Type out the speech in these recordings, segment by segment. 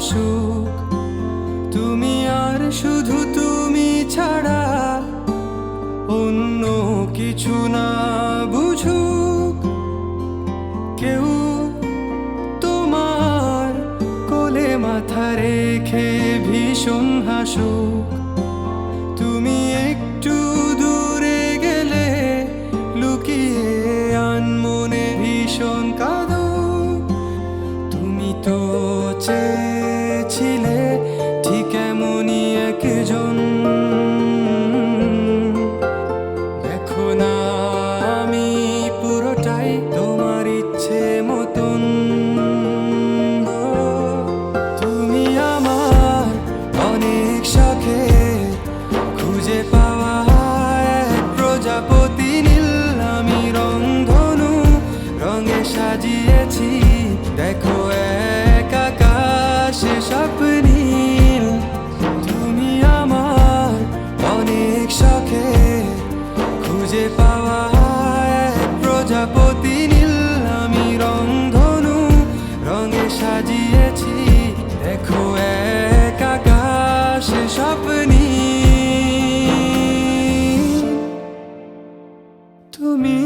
সুখ। তুমি আর শুধু তুমি ছাড়া অন্য কিছু না বুঝুক কেউ, তোমার কোলে মাথা রেখে ভীষণ হাসুক। তুমি একটু দূরে গেলে লুকিয়ে আনমনে ভীষণ কাঁদুক। তুমি তো চেয়েছিলে ঠিক এমনই একজন, দেখো না আমি পুরোটাই তোমার ইচ্ছে মতন। তুমি আমার অনেক শখে খুঁজে পাওয়া এক প্রজাপতি নীল, আমি রংধনু রঙে সাজিয়েছি, দেখো এক আকাশে স্বপ্নীল। তুমি আমার অনেক শখে খুঁজে পাওয়া এক প্রজাপতি নীল, আমি রংধনু রঙে সাজিয়েছি, দেখো এক আকাশে স্বপ্নীল। তুমি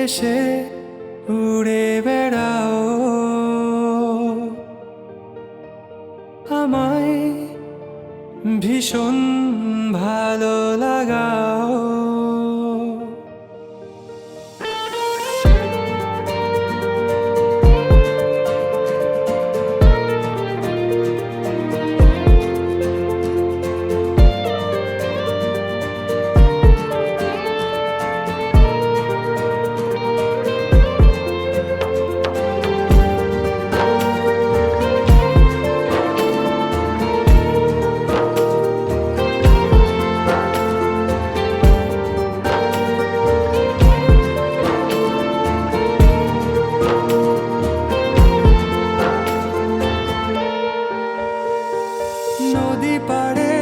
এসে উড়ে বেড়াও, আমায় ভীষণ ভালো লাগাও। নদী পাড়ে